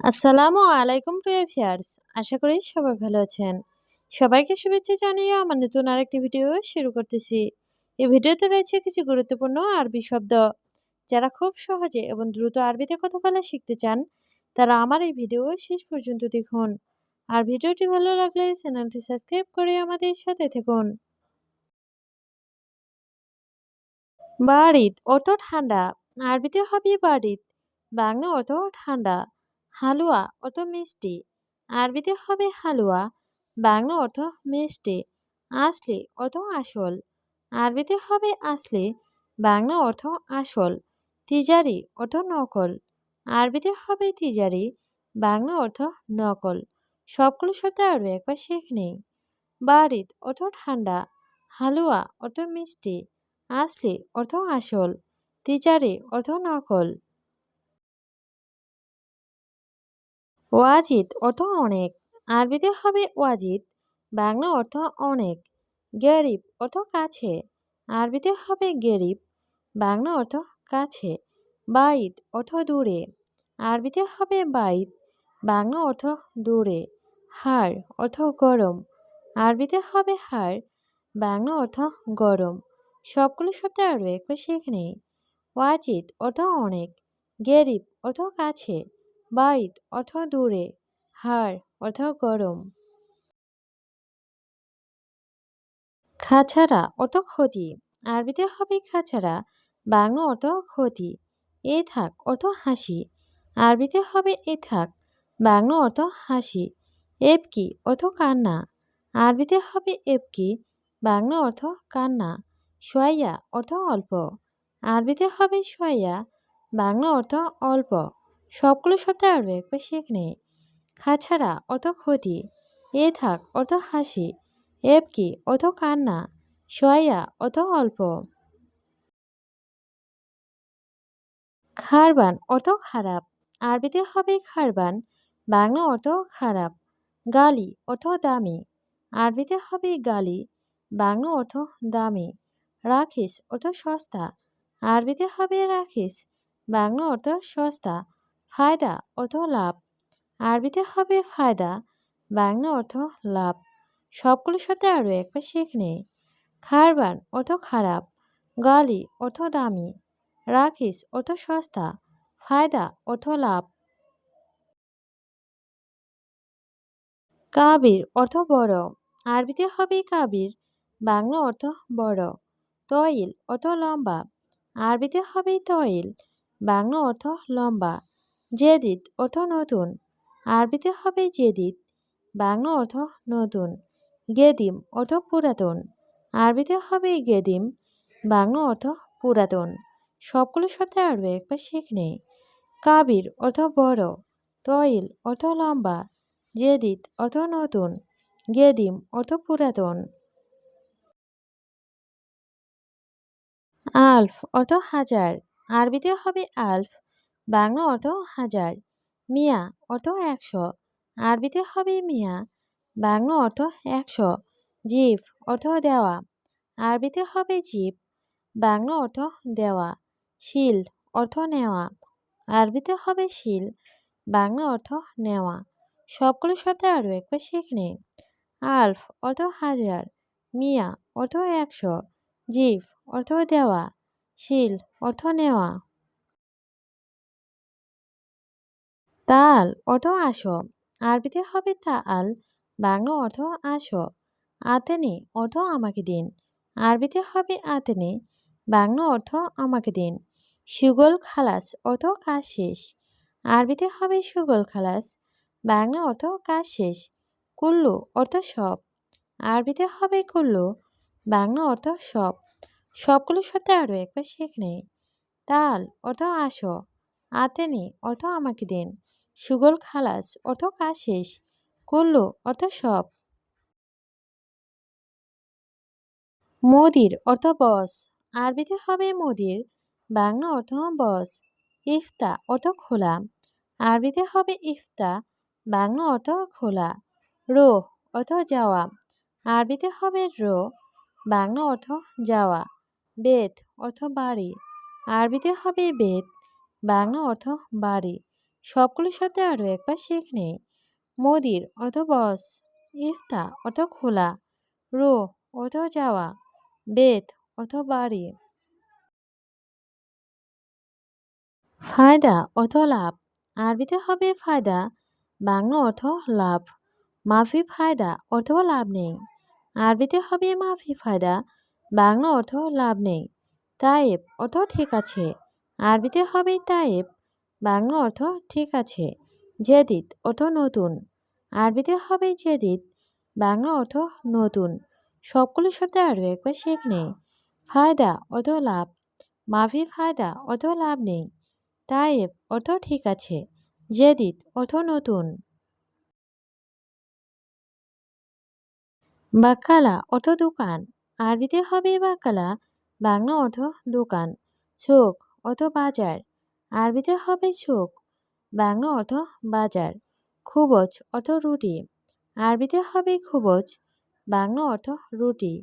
আসসালামু আলাইকুম প্রিয় ভিউয়ার্স, আশা করি সবাই ভালো আছেন। সবাইকে শুভেচ্ছা জানিয়ে আমার নতুন আরেকটি ভিডিও শুরু করতেছি। এই ভিডিওতে রয়েছে কিছু গুরুত্বপূর্ণ আরবি শব্দ। যারা খুব সহজে এবং দ্রুত আরবিতে কথা বলা শিখতে চান, তারা আমার এই ভিডিও শেষ পর্যন্ত দেখুন। আর ভিডিওটি ভালো লাগলে চ্যানেলটি সাবস্ক্রাইব করে আমাদের সাথে থাকুন। বারিদ অর্থ ঠান্ডা। আরবিতে হবে বারিদ, বাংলা অর্থ ঠান্ডা। হালুয়া অর্থ মিষ্টি। আরবিতে হবে হালুয়া, বাংলা অর্থ মিষ্টি। আসলে অর্থ আসল। আরবিতে হবে আসলে, বাংলা অর্থ আসল। তিজারি অর্থ নকল। আরবিতে হবে তিজারি, বাংলা অর্থ নকল। সবগুলো শব্দ আরও একবার শেখে নেই। বারিদ অর্থ ঠান্ডা, হালুয়া অর্থ মিষ্টি, আসলি অর্থ আসল, তিজারি অর্থ নকল। ওয়াজিদ অর্থ অনেক। আরবিতে হবে ওয়াজিদ, বাংলা অর্থ অনেক। গেরিব অর্থ কাছে। আরবিতে হবে গেরিব, বাংলা অর্থ কাছে। বাইদ অর্থ দূরে। আরবিতে হবে বাইদ, বাংলা অর্থ দূরে। হাড় অর্থ গরম। আরবিতে হবে হাড়, বাংলা অর্থ গরম। সবগুলো শব্দ আরও একবার শিখে নেই। ওয়াজিদ অর্থ অনেক, গেরিব অর্থ কাছে, বাইদ অর্থ দূরে, হাড় অর্থ গরম। খাছাড়া অর্থ ক্ষতি। আরবিতে হবে খাছাড়া, বাংলা অর্থ ক্ষতি। এ থাক অর্থ হাসি। আরবিতে হবে এ থাক, বাংলা অর্থ হাসি। এবকি অর্থ কান্না। আরবিতে হবে এবকি, বাংলা অর্থ কান্না। সোয়াইয়া অর্থ অল্প। আরবিতে হবে সোয়াইয়া, বাংলা অর্থ অল্প। সবগুলো শব্দ আরও একবার শিখে নেই। খাছাড়া অর্থ ক্ষতি, এ থাক অর্থ হাসি, এবকি অর্থ কান্না, সোয়াইয়া অর্থ অল্প। খারবান অর্থ খারাপ। আরবিতে হবে খারবান, বাংলা অর্থ খারাপ। গালি অর্থ দামি। আরবিতে হবে গালি, বাংলা অর্থ দামি। রাখিস অর্থ সস্তা। আরবিতে হবে রাখিস, বাংলা অর্থ সস্তা। ফায়দা অর্থ লাভ। আরবিতে হবে ফায়দা, বাংলা অর্থ লাভ। সবগুলো শব্দ আরও একবার শিখে নেই। খারবান অর্থ খারাপ, গালি অর্থ দামি, রাখিস অর্থ সস্তা, ফায়দা অর্থ লাভ। কাবির অর্থ বড়। আরবিতে হবে কাবির, বাংলা অর্থ বড়। তইল অর্থ লম্বা। আরবিতে হবে তইল, বাংলা অর্থ লম্বা। জেদিদ অর্থ নতুন। আরবিতে হবে জেদিদ, বাংলা অর্থ নতুন। গেদিম অর্থ পুরাতন। আরবিতে হবে গেদিম, বাংলা অর্থ পুরাতন। সবগুলো শব্দ আরও একবার শিখে নেই। কাবির অর্থ বড়, তইল অর্থ লম্বা, জেদিদ অর্থ নতুন, গেদিম অর্থ পুরাতন। আলফ অর্থ হাজার। আরবিতে হবে আলফ, বাংলা অর্থ হাজার। মিয়া অর্থ ১০০। আরবিতে হবে মিয়া, বাংলা অর্থ ১০০। জিভ অর্থ দেওয়া। আরবিতে হবে জিভ, বাংলা অর্থ দেওয়া। শিল অর্থ নেওয়া। আরবিতে হবে শিল, বাংলা অর্থ নেওয়া। সবগুলো শব্দ আরও একবার শিখে নিন। আলফ অর্থ হাজার, মিয়া অর্থ ১০০, জিভ অর্থ দেওয়া, শিল অর্থ নেওয়া। তাল অর্থ আসো। আরবিতে হবে তাল, বাংলা অর্থ আসো। আতেনে অর্থ আমাকে দিন। আরবিতে হবে আতেনে, বাংলা অর্থ আমাকে দিন। সুগল খালাস অর্থ কাজ শেষ। আরবিতে হবে সুগল খালাস, বাংলা অর্থ কাজ শেষ। কুল্লু অর্থ সব। আরবিতে হবে কুল্লু, বাংলা অর্থ সব। সবগুলো শব্দ আরও একবার শেখ নেই। তাল অর্থ আসো, আতেনে অর্থ আমাকে দিন, সুগল খালাস অর্থ কাজ শেষ, কুল্লু অর্থ সব। মুদির অর্থ বস। আরবিতে হবে মুদির, বাংলা অর্থ বস। ইফতা অর্থ খোলা। আরবিতে হবে ইফতা, বাংলা অর্থ খোলা। রো অর্থ যাওয়া। আরবিতে হবে রো, বাংলা অর্থ যাওয়া। বেত অর্থ বাড়ি। আরবিতে হবে বেত, বাংলা অর্থ বাড়ি। সবগুলো শব্দে আরও একবার শিখে নেই। মদির অর্থ বস, ইফতা অর্থ খোলা, রো অর্থ যাওয়া, বেত অর্থ বাড়ি, ফায়দা অর্থ লাভ। আরবিতে হবে ফায়দা, বাংলা অর্থ লাভ। মাফি ফায়দা অর্থ লাভ নেই। আরবিতে হবে মাফি ফায়দা, বাংলা অর্থ লাভ নেই। তায়েব অর্থ ঠিক আছে। আরবিতে হবে তায়েব, বাংলা অর্থ ঠিক আছে। জেদিদ অর্থ নতুন। আরবিতে হবে জেদিদ, বাংলা অর্থ নতুন। সবগুলো শব্দ আরও একবার শিখে নেই। ফায়দা অর্থ লাভ, মাফি ফায়দা অর্থ লাভ নেই, তায়েব অর্থ ঠিক আছে, জেদিদ অর্থ নতুন। বাক্কালা অর্থ দোকান। আরবিতে হবে বাক্কালা, বাংলা অর্থ দোকান। চোখ অর্থ বাজার। আরবিতে হবে চোখ, বাংলা অর্থ বাজার। খুবজ অর্থ রুটি। আরবিতে হবে খুবজ, বাংলা অর্থ রুটি।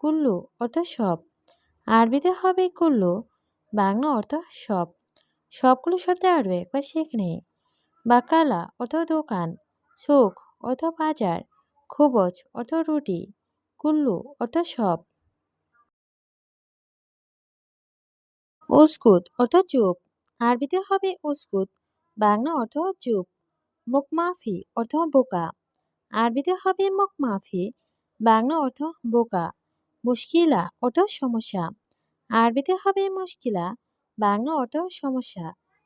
কুল্লু অর্থ সব। আরবিতে হবে কুল্লু, বাংলা অর্থ সব। সবগুলো শব্দে আরও একবার শিখে নেই। বাকালা অর্থ দোকান, চোখ অর্থ বাজার, খুবজ অর্থ রুটি, কুল্লু অর্থ সব। উস্কুত অর্থ চুপ। আরবিতে হবে উস্কুত, বাংলা অর্থ চুপ। মুখমাফি অর্থ বোকা। আরবিতে হবে মুখমাফি, বাংলা অর্থ বোকা। মুশকিলা অর্থ সমস্যা। আরবিতে হবে মুশকিলা, বাংলা অর্থ সমস্যা।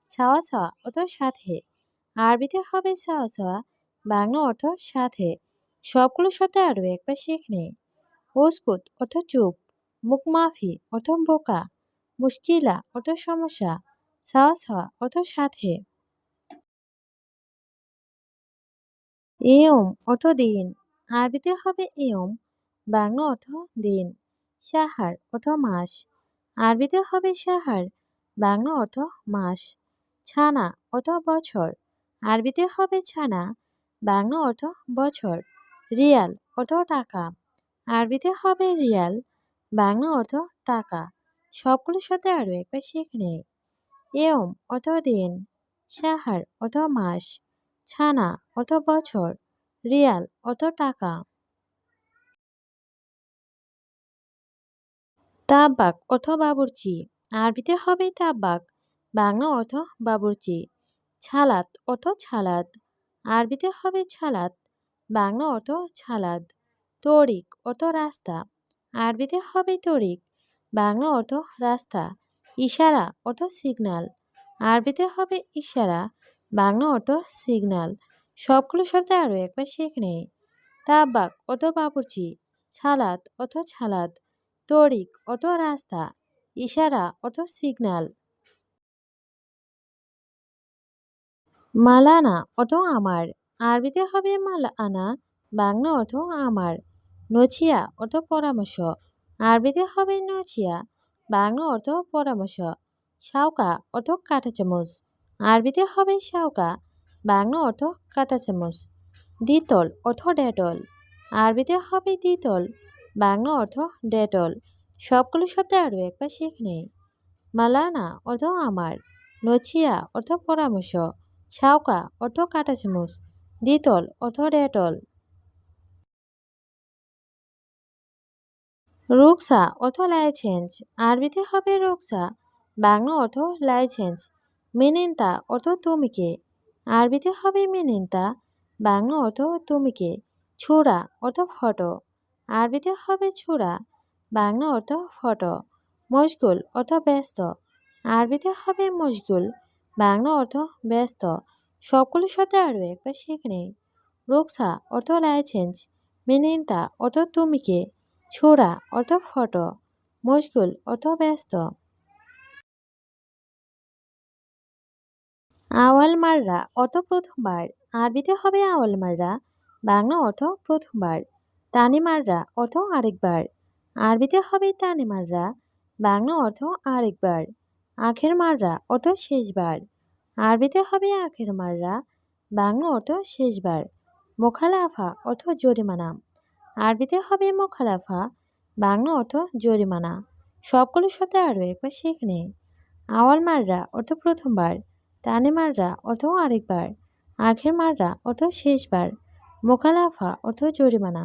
ছাওয়া ছাওয়া অর্থ সাথে। আরবিতে হবে ছাওয়া ছাওয়া, বাংলা অর্থ সাথে। সবগুলো শব্দে আরও একবার শিখে নেই। উস্কুত অর্থ চুপ, মুখমাফি অর্থ বোকা, মুশকিলা অর্থ সমস্যা, ছাওয়া ছাওয়া অর্থ সাথে। ইয়ম অর্থ দিন। আরবিতে হবে ইয়ম, বাংলা অর্থ দিন। সাহার অর্থ মাস। আরবিতে হবে সাহার, বাংলা অর্থ মাস। ছানা অর্থ বছর। আরবিতে হবে ছানা, বাংলা অর্থ বছর। রিয়াল অর্থ টাকা। আরবিতে হবে রিয়াল, বাংলা অর্থ টাকা। সবগুলো শব্দে আরও একবার শিখে নেই। ইয়ম অর্থ দিন, সাহার অর্থ মাস, ছানা অর্থ বছর, রিয়াল অর্থ টাকা। তাব্বাক অর্থ বাবুর্চি। আরবিতে হবে তাব্বাক, বাংলা অর্থ বাবুর্চি। ছালাত অর্থ ছালাদ। আরবিতে হবে ছালাত, বাংলা অর্থ ছালাদ। তরিক অর্থ রাস্তা। আরবিতে হবে তরিক, বাংলা অর্থ রাস্তা। ইশারা অর্থ সিগন্যাল। আরবিতে হবে ইশারা, বাংলা অর্থ সিগন্যাল। সবগুলো শব্দ আরও একবার শিখে নেই। তাব্বাক অর্থ বাবুর্চি, ছালাত অর্থ ছালাদ, তরিক অর্থ রাস্তা, ইশারা অর্থ সিগন্যাল। মালানা অর্থ আমার। আরবিতে হবে মালানা, বাংলা অর্থ আমার। নচিয়া অর্থ পরামর্শ। আরবিতে হবে নচিয়া, বাংলা অর্থ পরামর্শ। শাউকা অর্থ কাঁটা চামচ। আরবিতে হবে শাউকা, বাংলা অর্থ কাঁটা চামচ। দ্বিতল অর্থ ডেটল। আরবিতে হবে দ্বিতল, বাংলা অর্থ ডেটল। সবগুলো শব্দ আরও একবার শিখে নেই। মালানা অর্থ আমার, নচিয়া অর্থ পরামর্শ, শাউকা অর্থ কাঁটা চামচ, দ্বিতল অর্থ ডেটল। রুকসা অর্থ লাইসেন্স। আরবিতে হবে রুকসা, বাংলা অর্থ লাইসেন্স। মিনিন্তা অর্থ তুমি কে। আরবিতে হবে মিনিন্তা, বাংলা অর্থ তুমি কে। ছোড়া অর্থ ফটো। আরবিতে হবে ছোড়া, বাংলা অর্থ ফটো। মশগুল অর্থ ব্যস্ত। আরবিতে হবে মশগুল, বাংলা অর্থ ব্যস্ত। সবগুলো শব্দ আরও একবার শিখে নেই। রুকসা অর্থ লাইসেন্স, মিনিন্তা অর্থ তুমি কে, ছোড়া অর্থ ফটো, মশগুল অর্থ ব্যস্ত। আওয়াল মাররা অর্থ প্রথমবার। আরবিতে হবে আওয়াল মাররা, বাংলা অর্থ প্রথমবার। তানি মাররা অর্থ আরেকবার। আরবিতে হবে তানি মাররা, বাংলা অর্থ আরেকবার। আখের মাররা অর্থ শেষবার। আরবিতে হবে আখের মাররা, বাংলা অর্থ শেষবার। মোখালাফা অর্থ জরিমানা। আরবিতে হবে মোখালাফা, বাংলা অর্থ জরিমানা। সবগুলো শব্দ আরও একবার শিখে নেই। আওয়াল মাররা অর্থ প্রথমবার, তানে মাররা অর্থ আরেকবার, আখের মাররা অর্থ শেষবার, মোকালাফা অর্থ জরিমানা।